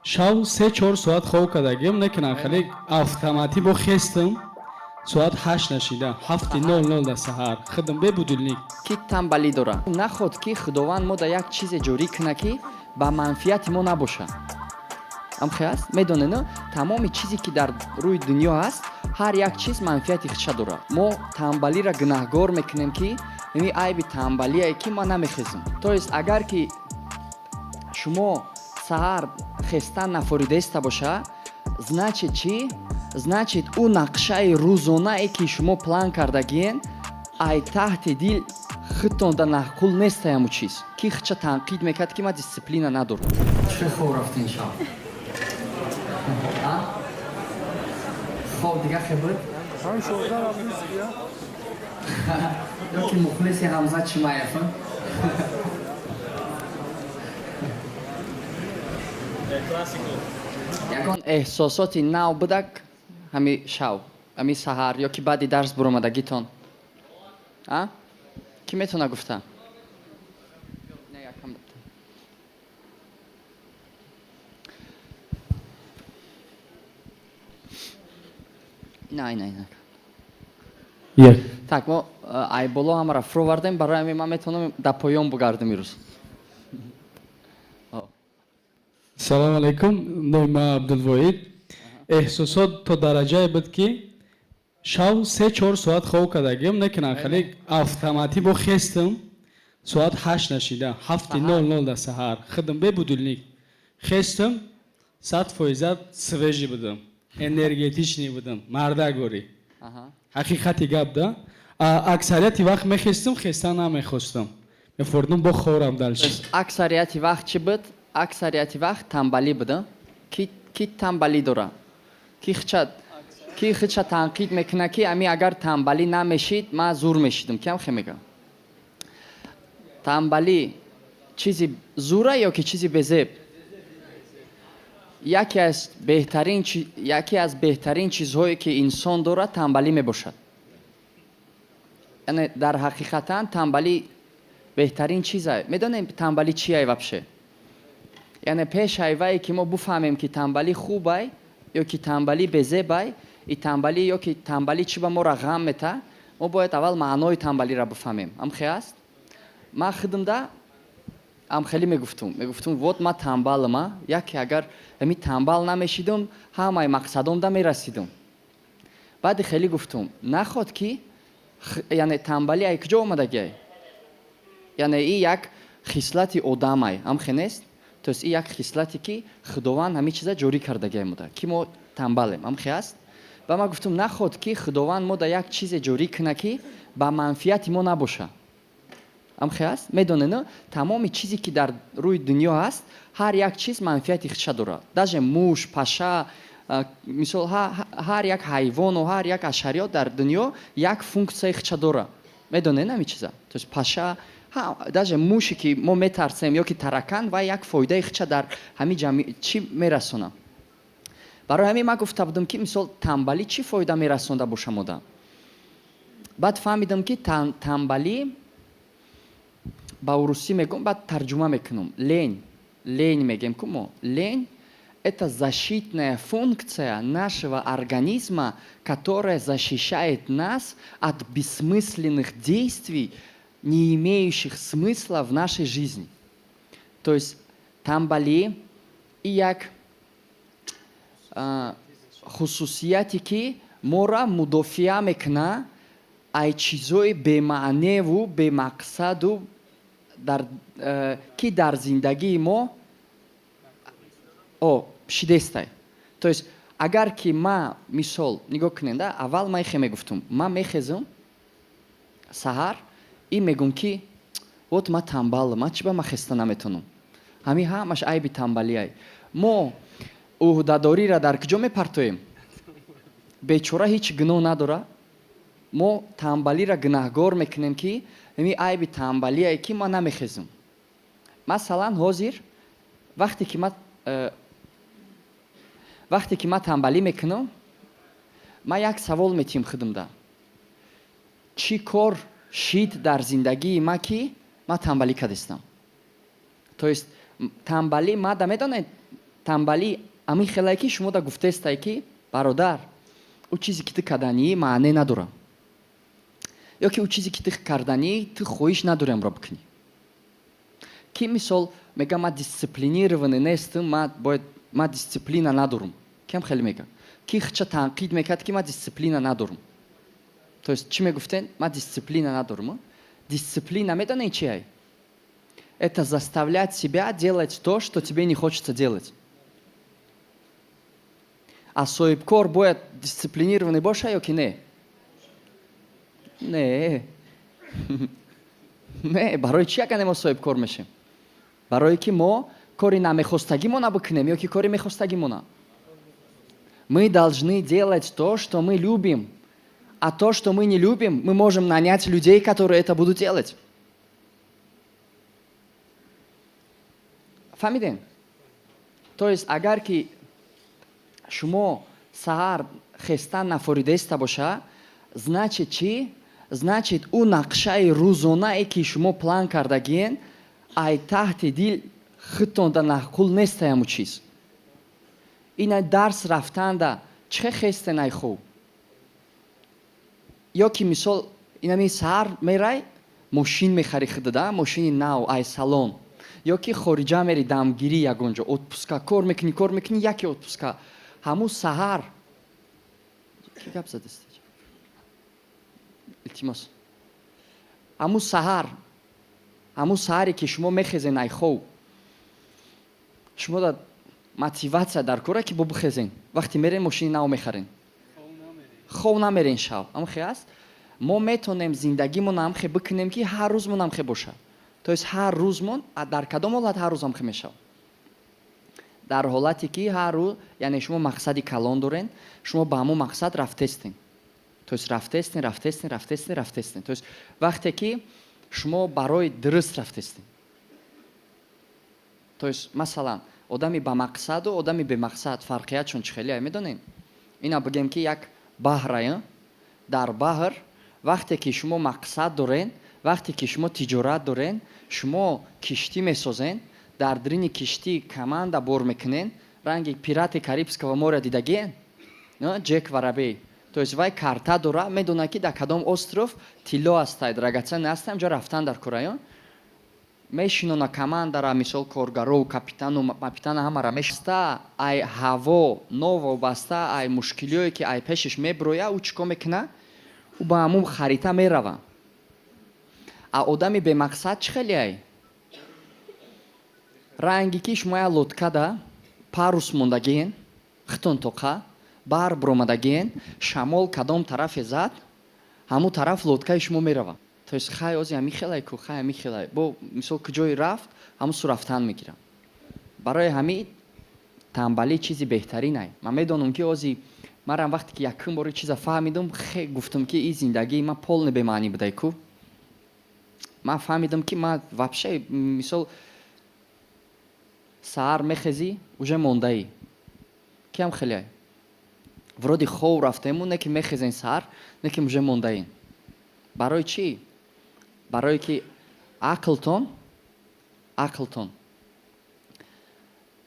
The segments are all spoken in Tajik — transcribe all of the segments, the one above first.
شاو 3-4 ساعت خواب کردگیم نکنم خیلی автомати با خستم ساعت 8 نشیده 7:00 در سحر خدم ببودلنی ки тамбалӣ дора наход ки худованд мо дар як чизе ҷорӣ кунад ки ба манфиати мо набоша. амхе аст медонед тамоми чизе ки дар рӯи дунё ҳаст ҳар як чиз манфиати худша дорад. мо тамбалиро гунаҳгор мекунем ки ин айби тамбалие ки ма намехезам. То есть агар ки шумо саҳар хестан нафоридаиста боша значит чӣ? Значит ӯ нақшаи рӯзонае ки шумо план кардагиен ай таҳти дил худтон дар нақул неста ҳамун чиз ки худша танқид мекард ки ма дисциплина надорам. чӣ хоб рафтин шаб? хоб дига хебуд? ёки мухлиси ҳамзат Чимаевм? ягон эҳсосоти нав будак ҳами шав, ҳами саҳар ё ки баъди дарс буромадагитон? Кӣ метавона гуфта? Не. یک Так, мо ай боло ҳамаро фуровардем, барои ҳамин ман метавонам дар поён бугардам имрӯз. салом алейкум нома абдулвоид эҳсосот то дараҷае буд ки шав 3-4 соат хоб кардагим некунам хеле автомати бо хестам соат 8 нашида 7:00 дар саҳар худам бебудилник хестам 100% свежи будам энергетичный будам мардагори ҳақиқати гап да аксарияти вақт мехестам хестан намехостам мефордум бо хорам далш аксарияти вақт чӣ буд? аксарияти вақт тамбалӣ буда. Ки тамбалӣ дора? Ки худша танқид мекунад ки ами агар тамбалӣ намешид ман зур мешидам. Киам хе мегам? Тамбалӣ чизи зура ё ки чизи безеб? яке аз беҳтарин чизҳое ки инсон дорад тамбалӣ мебошад. яъне дар ҳақиқатан тамбалӣ беҳтарин чизае. Медонем тамбалӣ чие вабше? яъне пеш айвае ки мо буфаҳмем ки тамбалӣ хубай ё ки тамбалӣ безебай и тамбалӣ ё ки тамбалӣ чӣ ба моро ғам мета мо бояд аввал маънои тамбалиро буфаҳмем. амхе аст? ман худамда амхелӣ мегуфтум вот ман тамбалама яке агар ами тамбал намешидам ҳамаи мақсадомда мерасидам. баъди хелӣ гуфтум наход ки яъне тамбалӣ ай куҷо омадагиай? яъне ин як хислати одамай амхе нест? То есть ин як хислате ки худованд ҳамин чиза ҷорӣ кардагиай мода ки мо тамбалем. амхе аст? ва ман гуфтум наход ки худованд мо дар як чизе ҷорӣ кунад ки ба манфиати мо набоша. амхе аст? медонед тамоми чизе ки дар рӯи дунё ҳаст ҳар як чиз манфиати худша дорад. даже муш, паша, мисол ҳар як ҳайвону ҳар як ашариё дар дунё як функсияи худша дорад. медонед ҳамин чиза? То есть паша даже муши ки мо метарсем ё ки таракан ва як фоидаи худша дар ҳамин ҷамъи чӣ мерасонад. барои ҳамин ман гуфта будам ки мисол тамбалӣ чӣ фоида мерасонда боша мода. баъд фаҳмидам ки тамбалӣ ба урусӣ мегӯм баъд тарҷума мекунам. лень мегем ку мо. лень это защитная функция нашего организма, которая защищает нас от бессмысленных действий, не имеющих смысла в нашей жизни. То есть тамбалӣ и як хусусияте ки моро мудофиа мекунад ай чизҳои бемаъневу бемақсаду ки дар зиндагии мо шидестай. То есть агар ки ма мисол нигоҳ кунед аввал ман хе мегуфтум ман мехезам саҳар и мегум ки вот ма тамбалам ма чӣ ба ма хеста наметонам. ҳамин ҳамаш айби тамбалиай. мо уҳдадориро дар куҷо мепартоем? бечора ҳеҷ гуноҳ надора. мо тамбалиро гунаҳгор мекунем ки ин айби тамбалие ки ма намехезам. масалан ҳозир вақте ки ман тамбалӣ мекунам ман як савол метиҳам худамда чӣ кор шид дар зиндагии ма ки ман тамбалӣ кардистам. То есть тамбалӣ мада медонед танбалӣ амин хелае ки шумо да гуфтестай ки бародар ӯ чизе ки ту каданӣ маъне надора ё ки ӯ чизе ки ту карданӣ ту хоҳиш надорӣ амро бикунӣ. Ки мисол мега ма дисциплинированӣ нестам, ма дисциплина надорам. Кем хеле мега. Ки хча танқид мекард ки ма дисциплина надорам. То есть чӣ мегуфтен? Ма дисциплина надорам. Дисциплина медонед чи ай? Это заставлять себя делать то, что тебе не хочется делать. А соҳибкор бояд дисциплинированный боша ё ки не? Не. Не, барои чи ягоне мо соҳибкор мешем? Барое ки мо кори намехостагимона бикунем ё ки кори мехостагимона? Мы должны делать то, что мы любим. А то, что мы не любим, мы можем нанять людей, которые это будут делать. Фаҳмидем? То есть агар ки шумо саҳар хестан нафоридеста боша, значит чи? Значит ӯ нақшаи рӯзонае ки шумо план кардагиен ай таҳти дил хитонда нақул нестай ҳамун чиз. Ина дарс рафтанда чӣ хестен ай хуб? Ё ки мисол инами саҳар мерай мошин мехари худада, мошини нав, ай салон. Ё ки хориҷа мери дамгирӣ ягонҷо, отпуска кор мекунӣ, яке отпуска. Ҳамун саҳар ки гап задаст? Илтимос. Ҳамун саҳаре ки шумо мехезен ай хоб. Шумо да мотивация дар кора ки бихезен. Вақти мерен мошини нав мехарен. Хоб намерен шав. Амхе аст. Мо метонем зиндагимон амхе бикунем ки ҳар рӯзмон амхе боша. То есть ҳар рӯзмон дар кадом ҳолат ҳар рӯз амхе мешав? Дар ҳолате ки ҳар рӯз, яъне шумо мақсади калон дорен, шумо ба ҳамун мақсад рафтестен. То есть рафтестен. То есть вақте ки шумо барои дуруст рафтестен. То есть масалан одами ба мақсаду одами бемақсад фарқиятшон чӣ хеле медонем? Ина бигем ки як баҳрая, дар баҳр вақте ки шумо мақсад дорен, вақте ки шумо тиҷорат дорен, шумо киштӣ месозен, дар дурини киштӣ команда бор мекунен, ранги пирати Карибского моря дидагиен? Джек Воробей. То есть вай карта дора, медона ки дар кадом остров тилло астай, драгоценный астай, ҷо рафтан дар кора. Мешинона командара, мисол коргаров, капитану, мапитана ҳамара мешиста, ай ҳаво, ново баста, ай мушкилие ки ай пешиш меброя, ӯ чӣ кор мекуна? Ӯ ба ҳамун харита мерава. А одами бемақсад чӣ хеле ай? Ранги ки шумо я лодкада парус мондагиен, хитон тоқа, баҳр биромадагиен, шамол кадом тарафе зад, ҳамун тараф лодкаи шумо мерава. То есть хай ози ами хелай ку, хай ами хелай. Бо мисол куҷои рафт, ҳамун су рафтан мегирам. Барои ҳамин танбалӣ чизи беҳтарин ай. Ман медонам ки ози марам вақте ки якум бори чиза фаҳмидам, хе гуфтам ки ин зиндагии ман полне бемаънӣ будай ку. Ман фаҳмидам ки ман вообще мисол саҳар мехезӣ, уже мондаӣ. Киам хеле ай. Вроди хов рафтему, не ки мехезен саҳар, не ки уже мондаин. Барои чӣ? Барое ки ақлтон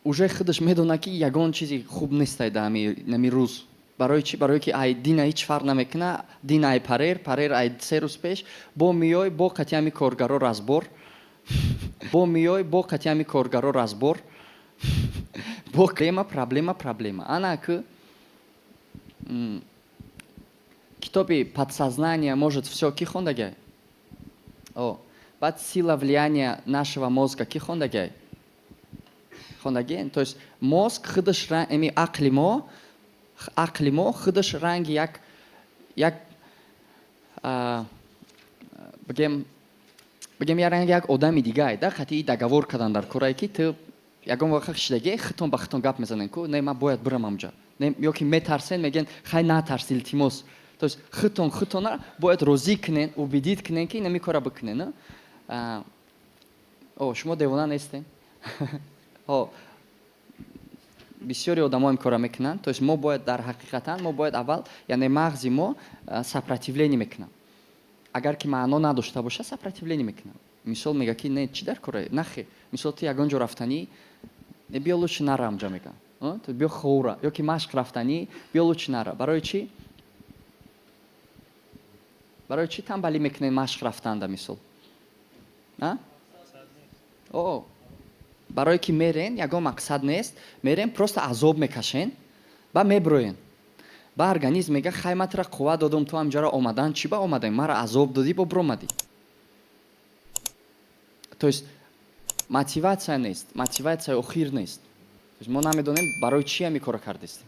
уже худаш медона ки ягон чизи хуб нестай дар нами рӯз. Барои чӣ? Барое ки ай дина ҳеҷ фарқ намекуна, дина ай парер ай 3 рӯз пеш, бо миёй бо қати ҳами коргаро разбор. Бо миёй бо қати ҳами коргаро разбор. Бо проблема. Ана ки китоби подсознание может все ки хондагай? Баъд сила влияния нашего мозга ки хондагай? Хондагиен? То есть мозг худаш ами ақли мо худаш ранги як бигем я ранги як одами дигай, да, хати договор кардан дар корае ки ту ягон вақт шидаги хитон ба хитон гап мезанен ку, не ман бояд бирам амҷа. Ё ки метарсен мегӯянд хай натарс илтимос. То есть хитона бояд розӣ кунен, убедид кунен ки нами кора бикунен. Шумо девона нестен? Бисёри одамо ин кора мекунанд. То есть мо бояд дар ҳақиқатан мо бояд аввал яъне мағзи мо сопротивление мекунад. Агар ки маъно надошта боша сопротивление мекунад. Мисол мега ки не чӣ дар кора? Нахе. Мисол ту ягон ҷо рафтанӣ, биё лучше нара амҷо мегӯям. То биё хӯра ё ки машқ рафтанӣ, биё лучше нара. Барои чӣ? барои чӣ танбалӣ мекунед машқ рафтанда мисол? барое ки мерен, ягон мақсад нест, мерен просто азоб мекашен, ба меброен. ба организм мега хайматра қувват додум, ту ҳамҷоро омадан, чӣ ба омадаи мара азоб додӣ, ба бромадӣ. То есть мотиватсия нест, мотиватсияи охир нест. Мо намедонем барои чӣ ҳамин корро кардастем.